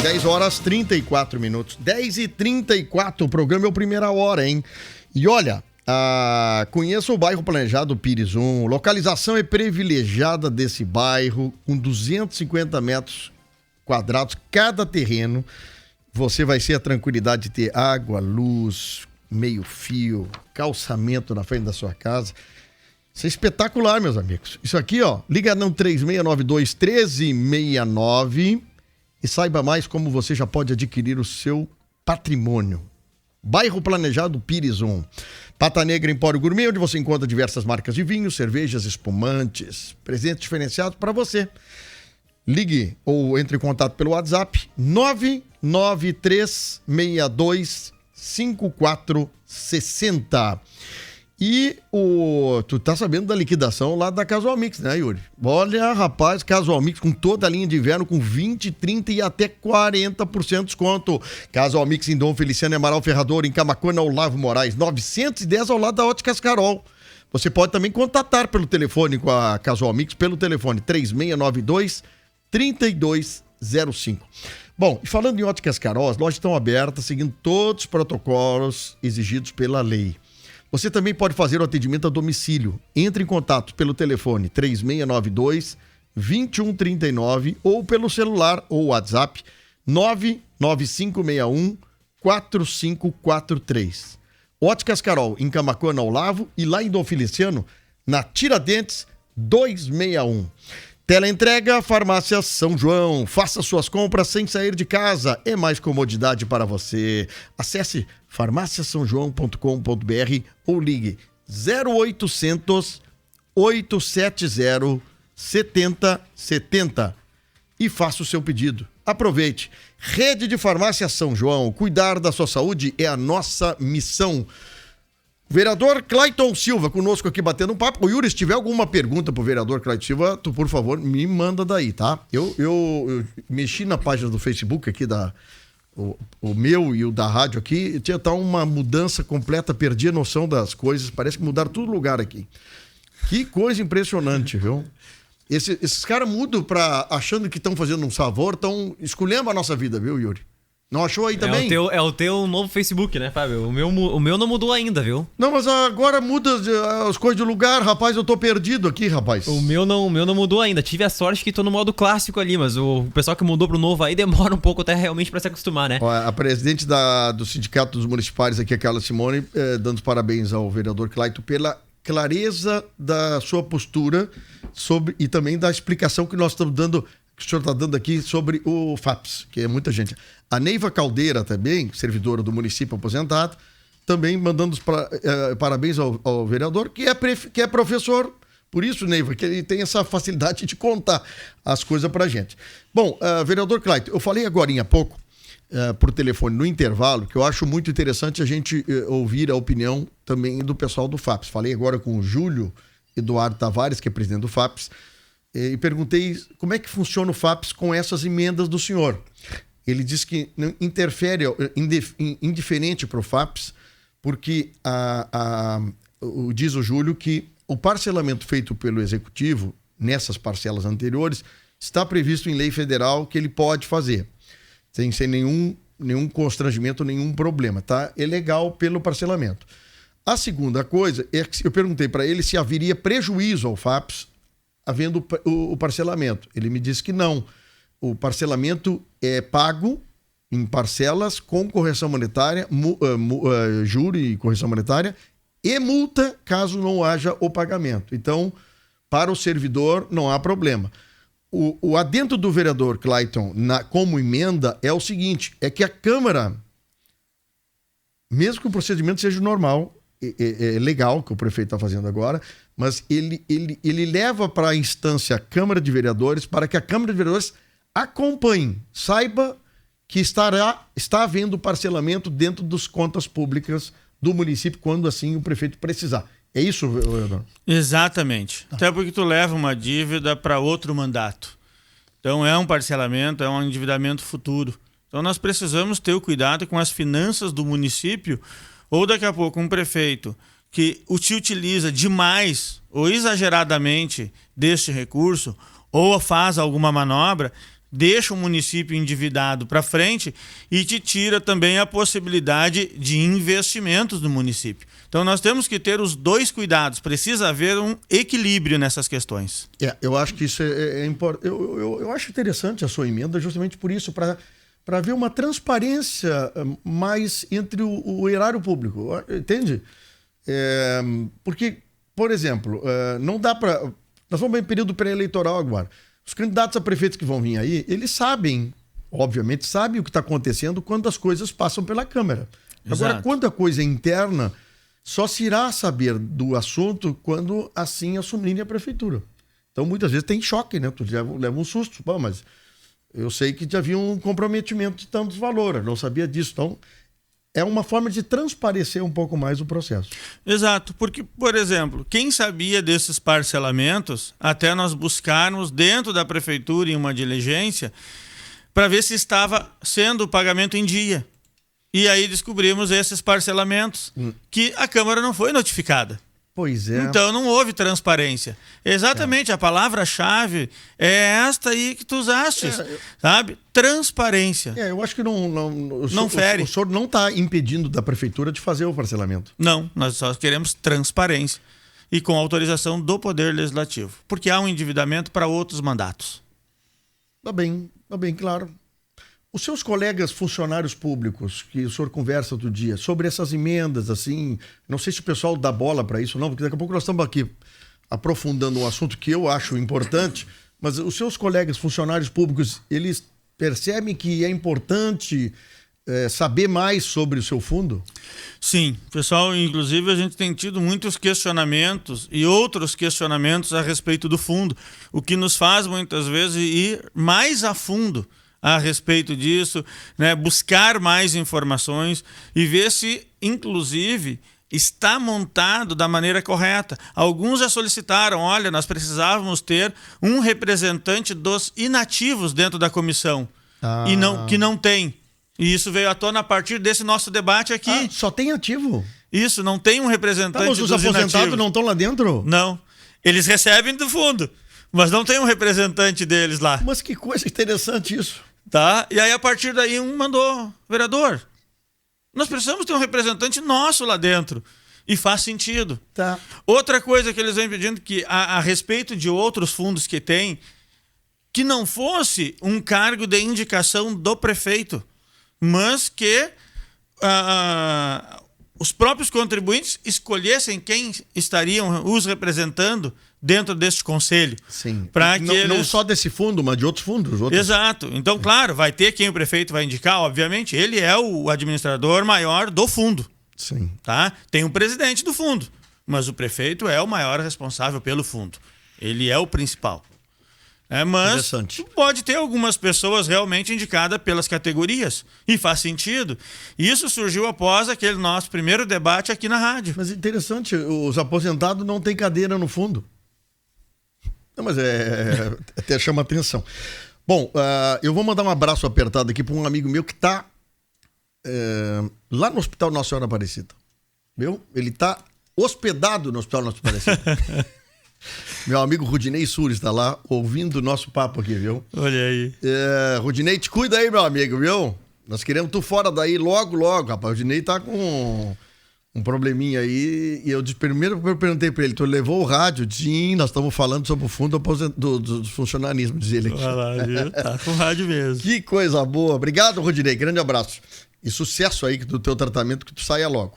Speaker 1: 10 horas 34 minutos. 10h34, o programa é o Primeira Hora, hein? E olha, conheça o bairro planejado Pires 1. Localização é privilegiada desse bairro, com 250 metros quadrados cada terreno. Você vai ter a tranquilidade de ter água, luz, meio-fio, calçamento na frente da sua casa. Isso é espetacular, meus amigos. Isso aqui, ó, liga no 3692-1369 e saiba mais como você já pode adquirir o seu patrimônio. Bairro Planejado Pires 1. Pata Negra Empório Gourmet, onde você encontra diversas marcas de vinhos, cervejas, espumantes, presentes diferenciados para você. Ligue ou entre em contato pelo WhatsApp 993625460. E tu tá sabendo da liquidação lá da Casual Mix, né, Yuri? Olha, rapaz, Casual Mix com toda a linha de inverno com 20, 30 e até 40% de desconto. Casual Mix em Dom Feliciano e Amaral Ferrador, em Camaquã, na Olavo Moraes, 910 ao lado da Óticas Carol. Você pode também contatar pelo telefone com a Casual Mix, pelo telefone 3692-3205. Bom, e falando em Óticas Carol, as lojas estão abertas, seguindo todos os protocolos exigidos pela lei. Você também pode fazer o atendimento a domicílio. Entre em contato pelo telefone 3692-2139 ou pelo celular ou WhatsApp 99561-4543. Óticas Carol, em Camaquã, na Olavo, e lá em Dom Feliciano, na Tiradentes 261. Teleentrega Farmácia São João. Faça suas compras sem sair de casa. É mais comodidade para você. Acesse farmáciasaojoão.com.br ou ligue 0800 870 7070 e faça o seu pedido. Aproveite. Rede de Farmácia São João. Cuidar da sua saúde é a nossa missão. Vereador Clayton Silva conosco aqui batendo um papo. O Yuri, se tiver alguma pergunta pro vereador Clayton Silva, tu, por favor, me manda daí, tá? Eu mexi na página do Facebook aqui, o meu e o da rádio aqui, tinha uma mudança completa, perdi a noção das coisas, parece que mudaram todo lugar aqui. Que coisa impressionante, viu? Esses caras mudam achando que estão fazendo um favor, estão escolhendo a nossa vida, viu, Yuri? Não achou aí também?
Speaker 15: É o teu novo Facebook, né, Fábio? O meu não mudou ainda, viu?
Speaker 1: Não, mas agora muda as coisas de lugar, rapaz, eu tô perdido aqui, rapaz.
Speaker 15: O meu não mudou ainda. Tive a sorte que tô no modo clássico ali, mas o pessoal que mudou pro novo aí demora um pouco até realmente pra se acostumar, né?
Speaker 1: A presidente do Sindicato dos Municipais aqui, a Carla Simone, dando os parabéns ao vereador Clayton pela clareza da sua postura e também da explicação que nós estamos dando, que o senhor está dando aqui sobre o FAPS, que é muita gente. A Neiva Caldeira também, servidora do município aposentada, também mandando os parabéns ao vereador, que é professor. Por isso, Neiva, que ele tem essa facilidade de contar as coisas pra gente. Bom, vereador Clayton, eu falei agora há pouco, por telefone, no intervalo, que eu acho muito interessante a gente ouvir a opinião também do pessoal do FAPS. Falei agora com o Júlio Eduardo Tavares, que é presidente do FAPS, e perguntei como é que funciona o FAPS com essas emendas do senhor. Ele disse que não interfere, indiferente para o FAPS, porque diz o Júlio que o parcelamento feito pelo Executivo, nessas parcelas anteriores, está previsto em lei federal que ele pode fazer, sem nenhum constrangimento, nenhum problema, tá? É legal pelo parcelamento. A segunda coisa é que eu perguntei para ele se haveria prejuízo ao FAPS havendo o parcelamento. Ele me disse que não. O parcelamento é pago em parcelas com correção monetária, juro e correção monetária e multa caso não haja o pagamento. Então, para o servidor não há problema. O adendo do vereador Clayton como emenda é o seguinte, é que a Câmara, mesmo que o procedimento seja normal, é legal que o prefeito está fazendo agora, mas ele leva para a instância a Câmara de Vereadores para que a Câmara de Vereadores acompanhe, saiba que está havendo parcelamento dentro das contas públicas do município quando assim o prefeito precisar. É isso, vereador?
Speaker 2: Exatamente. Até porque tu leva uma dívida para outro mandato. Então é um parcelamento, é um endividamento futuro. Então nós precisamos ter o cuidado com as finanças do município, ou daqui a pouco um prefeito que se utiliza demais ou exageradamente deste recurso, ou faz alguma manobra, deixa o município endividado para frente e te tira também a possibilidade de investimentos no município. Então nós temos que ter os dois cuidados, precisa haver um equilíbrio nessas questões.
Speaker 1: Eu acho que isso é importante. Eu acho interessante a sua emenda justamente por isso, para haver uma transparência mais entre o erário público, entende? Porque, por exemplo, não dá para... Nós vamos em período pré-eleitoral agora. Os candidatos a prefeitos que vão vir aí, eles sabem, obviamente, sabem o que está acontecendo quando as coisas passam pela Câmara.
Speaker 2: Exato.
Speaker 1: Agora, quando a coisa é interna, só se irá saber do assunto quando assim assumirem a prefeitura. Então, muitas vezes tem choque, né? Tu leva um susto. Pô, mas eu sei que já havia um comprometimento de tantos valores, não sabia disso. Então, é uma forma de transparecer um pouco mais o processo.
Speaker 2: Exato, porque, por exemplo, quem sabia desses parcelamentos, até nós buscarmos dentro da prefeitura em uma diligência para ver se estava sendo o pagamento em dia. E aí descobrimos esses parcelamentos que a Câmara não foi notificada.
Speaker 1: Pois é.
Speaker 2: Então não houve transparência. Exatamente, a palavra-chave é esta aí que tu usaste, sabe? Transparência.
Speaker 1: Eu acho que não
Speaker 2: fere.
Speaker 1: O senhor não está impedindo da prefeitura de fazer o parcelamento.
Speaker 2: Não, nós só queremos transparência e com autorização do Poder Legislativo, porque há um endividamento para outros mandatos.
Speaker 1: Tá bem, claro. Os seus colegas funcionários públicos, que o senhor conversa outro dia, sobre essas emendas, assim, não sei se o pessoal dá bola para isso ou não, porque daqui a pouco nós estamos aqui aprofundando um assunto que eu acho importante, mas os seus colegas funcionários públicos, eles percebem que é importante saber mais sobre o seu fundo?
Speaker 2: Sim, pessoal, inclusive a gente tem tido muitos questionamentos e outros questionamentos a respeito do fundo, o que nos faz muitas vezes ir mais a fundo a respeito disso, né? Buscar mais informações e ver se, inclusive, está montado da maneira correta. Alguns já solicitaram, olha, nós precisávamos ter um representante dos inativos dentro da comissão, que não tem. E isso veio à tona a partir desse nosso debate aqui.
Speaker 1: Só tem ativo?
Speaker 2: Isso, não tem um representante
Speaker 1: mas os aposentados não estão lá dentro?
Speaker 2: Não, eles recebem do fundo, mas não tem um representante deles lá.
Speaker 1: Mas que coisa interessante isso.
Speaker 2: Tá? E aí, a partir daí, um mandou, vereador, nós precisamos ter um representante nosso lá dentro. E faz sentido.
Speaker 1: Tá.
Speaker 2: Outra coisa que eles vêm pedindo, que a respeito de outros fundos que tem, que não fosse um cargo de indicação do prefeito, mas que os próprios contribuintes escolhessem quem estariam os representando dentro deste conselho.
Speaker 1: Sim.
Speaker 2: Não
Speaker 1: só desse fundo, mas de outros fundos.
Speaker 2: Exato. Então, claro, vai ter quem o prefeito vai indicar, obviamente, ele é o administrador maior do fundo.
Speaker 1: Sim.
Speaker 2: Tá? Tem um presidente do fundo, mas o prefeito é o maior responsável pelo fundo. Ele é o principal. Mas pode ter algumas pessoas realmente indicadas pelas categorias. E faz sentido. Isso surgiu após aquele nosso primeiro debate aqui na rádio.
Speaker 1: Mas interessante, os aposentados não têm cadeira no fundo. Não, mas até chama atenção. Bom, eu vou mandar um abraço apertado aqui para um amigo meu que está lá no Hospital Nossa Senhora Aparecida. Viu? Ele está hospedado no Hospital Nossa Senhora Aparecida. Meu amigo Rudinei Sures está lá ouvindo o nosso papo aqui, viu?
Speaker 2: Olha aí.
Speaker 1: Rudinei, te cuida aí, meu amigo, viu? Nós queremos tu fora daí logo, rapaz. O Rudinei tá com um probleminha aí. E primeiro eu perguntei pra ele, tu levou o rádio? Sim, nós estamos falando sobre o fundo do funcionarismo, diz ele aqui.
Speaker 2: Olha lá, viu? Tá com o rádio mesmo.
Speaker 1: Que coisa boa. Obrigado, Rudinei. Grande abraço. E sucesso aí do teu tratamento, que tu saia logo.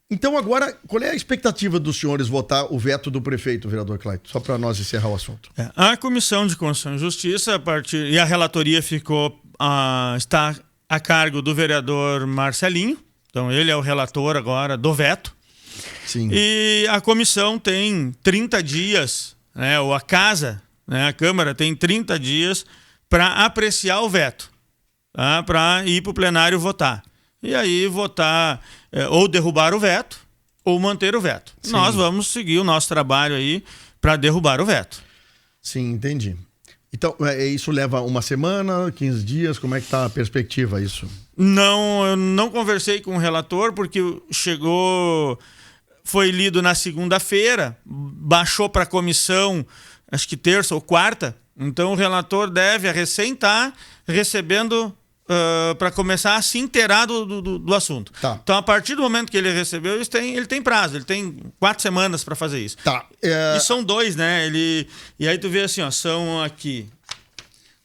Speaker 1: Então agora, qual é a expectativa dos senhores votar o veto do prefeito, vereador Clayton? Só para nós encerrar o assunto.
Speaker 2: A Comissão de Constituição e Justiça, e a relatoria está a cargo do vereador Marcelinho. Então ele é o relator agora do veto.
Speaker 1: Sim.
Speaker 2: E a comissão tem 30 dias, né, ou a casa, né, a Câmara tem 30 dias para apreciar o veto, tá, para ir para o plenário votar. E aí votar ou derrubar o veto ou manter o veto. Sim. Nós vamos seguir o nosso trabalho aí para derrubar o veto.
Speaker 1: Sim, entendi. Então, isso leva uma semana, 15 dias? Como é que está a perspectiva isso?
Speaker 2: Não, eu não conversei com o relator porque foi lido na segunda-feira, baixou para a comissão, acho que terça ou quarta, então o relator deve recém estar recebendo para começar a se inteirar do assunto.
Speaker 1: Tá.
Speaker 2: Então, a partir do momento que ele recebeu, ele tem prazo, ele tem 4 semanas para fazer isso.
Speaker 1: Tá.
Speaker 2: E são 2, né? E aí tu vê assim, ó, são aqui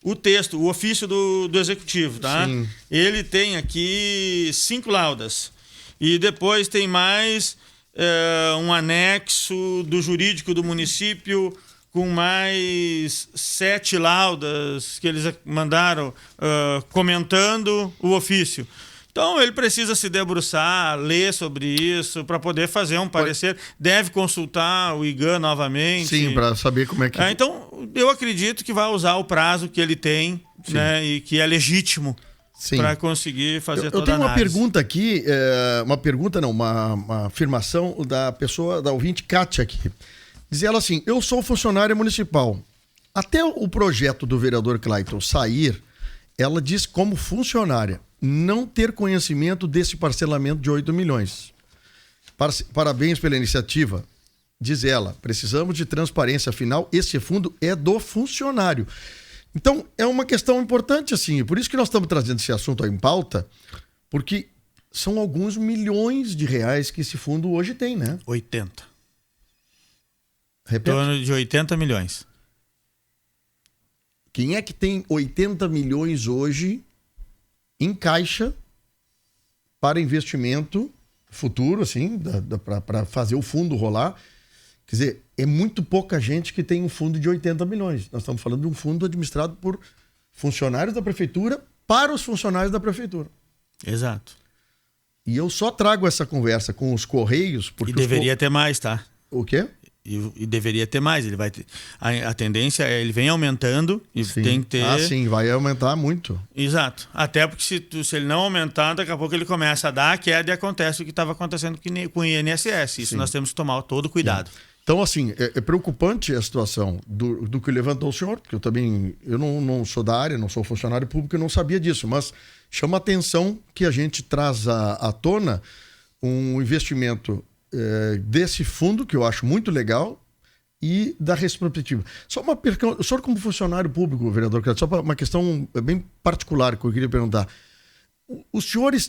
Speaker 2: o texto, o ofício do executivo, tá?
Speaker 1: Sim.
Speaker 2: Ele tem aqui 5 laudas. E depois tem mais um anexo do jurídico do município com mais 7 laudas que eles mandaram comentando o ofício. Então, ele precisa se debruçar, ler sobre isso, para poder fazer um parecer. Deve consultar o IGAN novamente.
Speaker 1: Sim, para saber como é que...
Speaker 2: Então, eu acredito que vai usar o prazo que ele tem, né, e que é legítimo para conseguir fazer toda a análise.
Speaker 1: Eu tenho uma pergunta aqui, uma afirmação da pessoa, da ouvinte Kátia aqui. Diz ela assim: eu sou funcionária municipal. Até o projeto do vereador Clayton sair, ela diz como funcionária não ter conhecimento desse parcelamento de 8 milhões. Parabéns pela iniciativa, diz ela. Precisamos de transparência, afinal, esse fundo é do funcionário. Então, é uma questão importante, assim. Por isso que nós estamos trazendo esse assunto aí em pauta, porque são alguns milhões de reais que esse fundo hoje tem, né?
Speaker 2: 80.
Speaker 1: Repete.
Speaker 2: Em torno de 80 milhões.
Speaker 1: Quem é que tem 80 milhões hoje em caixa para investimento futuro, assim, para fazer o fundo rolar? Quer dizer, é muito pouca gente que tem um fundo de 80 milhões. Nós estamos falando de um fundo administrado por funcionários da prefeitura para os funcionários da prefeitura.
Speaker 2: Exato.
Speaker 1: E eu só trago essa conversa com os Correios porque...
Speaker 2: E deveria ter mais, tá?
Speaker 1: O quê?
Speaker 2: E deveria ter mais. Ele vai ter... a tendência é ele vem aumentando e tem que ter...
Speaker 1: sim, vai aumentar muito.
Speaker 2: Exato. Até porque se ele não aumentar, daqui a pouco ele começa a dar a queda e acontece o que estava acontecendo com o INSS. Isso nós temos que tomar todo cuidado.
Speaker 1: Então, assim, é preocupante a situação do que levantou o senhor, porque eu não sou da área, não sou funcionário público, eu não sabia disso, mas chama a atenção que a gente traz à tona um investimento desse fundo, que eu acho muito legal, e da retrospectiva. Só uma pergunta, o senhor como funcionário público, vereador, só uma questão bem particular que eu queria perguntar. Os senhores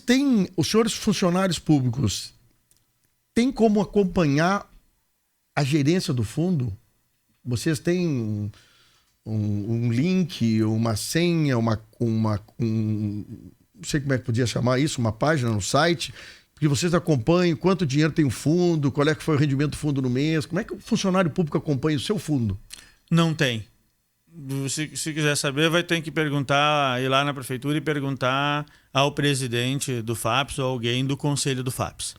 Speaker 1: funcionários públicos, têm como acompanhar a gerência do fundo? Vocês têm um link, uma senha, não sei como é que podia chamar isso, uma página no site, que vocês acompanhem quanto dinheiro tem o fundo, qual é que foi o rendimento do fundo no mês? Como é que o funcionário público acompanha o seu fundo?
Speaker 2: Não tem. Se quiser saber, vai ter que perguntar, ir lá na prefeitura e perguntar ao presidente do FAPS ou alguém do conselho do FAPS.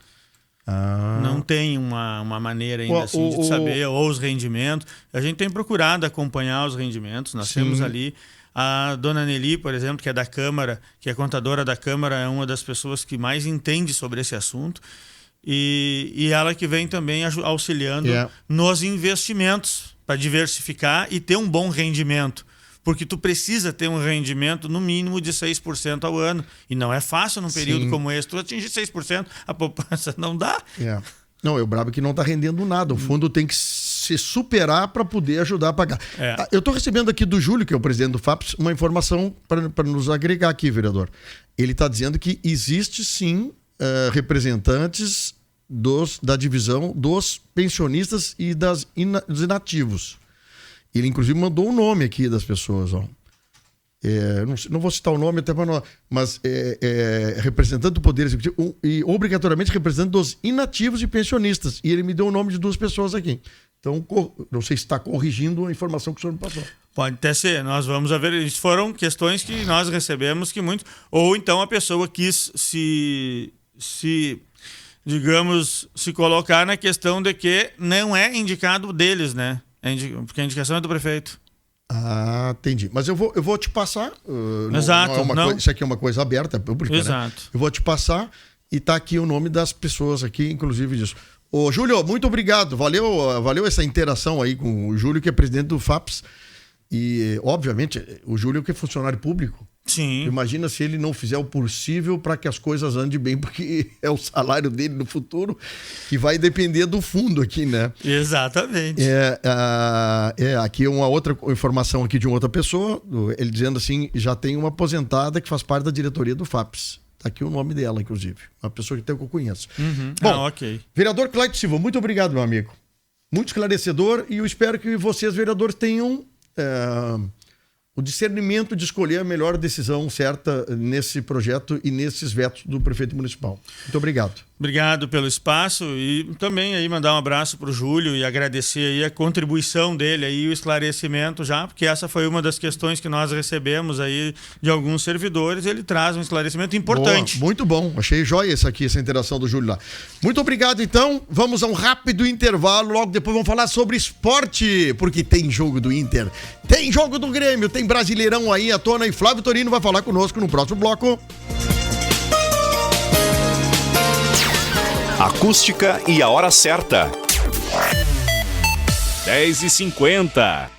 Speaker 2: Não tem uma maneira ainda de saber, ou os rendimentos. A gente tem procurado acompanhar os rendimentos. Nós temos ali a dona Nelly, por exemplo, que é da Câmara, que é contadora da Câmara, é uma das pessoas que mais entende sobre esse assunto. E ela que vem também auxiliando nos investimentos para diversificar e ter um bom rendimento. Porque tu precisa ter um rendimento no mínimo de 6% ao ano. E não é fácil num período como esse. Tu atingir 6%, a poupança não dá.
Speaker 1: Não, o brabo é que não está rendendo nada. O fundo tem que se superar para poder ajudar a pagar. Eu estou recebendo aqui do Júlio, que é o presidente do FAPS, uma informação para nos agregar aqui, vereador. Ele está dizendo que existe sim representantes da divisão dos pensionistas e dos inativos. Ele, inclusive, mandou o nome aqui das pessoas. Ó. Não vou citar o nome até para não... Mas representante do Poder Executivo e, obrigatoriamente, representante dos inativos e pensionistas. E ele me deu o nome de 2 pessoas aqui. Então, não sei se está corrigindo a informação que o senhor me passou.
Speaker 2: Pode até ser. Nós vamos ver. Isso foram questões que nós recebemos que muitos... Ou então a pessoa quis digamos, se colocar na questão de que não é indicado deles, né? Porque a indicação é do prefeito.
Speaker 1: Entendi. Mas eu vou te passar.
Speaker 2: Exato.
Speaker 1: Isso aqui é uma coisa aberta, pública.
Speaker 2: Exato.
Speaker 1: Né? Eu vou te passar e tá aqui o nome das pessoas aqui, inclusive disso. Ô, Júlio, muito obrigado. Valeu essa interação aí com o Júlio, que é presidente do FAPS. E, obviamente, o Júlio que é funcionário público.
Speaker 2: Sim.
Speaker 1: Imagina se ele não fizer o possível para que as coisas andem bem, porque é o salário dele no futuro que vai depender do fundo aqui, né?
Speaker 2: Exatamente.
Speaker 1: Aqui uma outra informação aqui de uma outra pessoa, ele dizendo assim, já tem uma aposentada que faz parte da diretoria do FAPES. Tá aqui o nome dela, inclusive. Uma pessoa que eu conheço. Bom,
Speaker 2: ok.
Speaker 1: Vereador Cláudio Silva, muito obrigado, meu amigo. Muito esclarecedor e eu espero que vocês, vereadores, tenham o discernimento de escolher a melhor decisão certa nesse projeto e nesses vetos do prefeito municipal. Muito obrigado.
Speaker 2: Obrigado pelo espaço e também aí mandar um abraço para o Júlio e agradecer aí a contribuição dele aí, o esclarecimento já, porque essa foi uma das questões que nós recebemos aí de alguns servidores, ele traz um esclarecimento importante.
Speaker 1: Boa, muito bom, achei jóia essa interação do Júlio lá. Muito obrigado então, vamos a um rápido intervalo, logo depois vamos falar sobre esporte, porque tem jogo do Inter, tem jogo do Grêmio, tem Brasileirão aí à tona e Flávio Torino vai falar conosco no próximo bloco.
Speaker 3: Acústica e a hora certa.
Speaker 11: 10h50.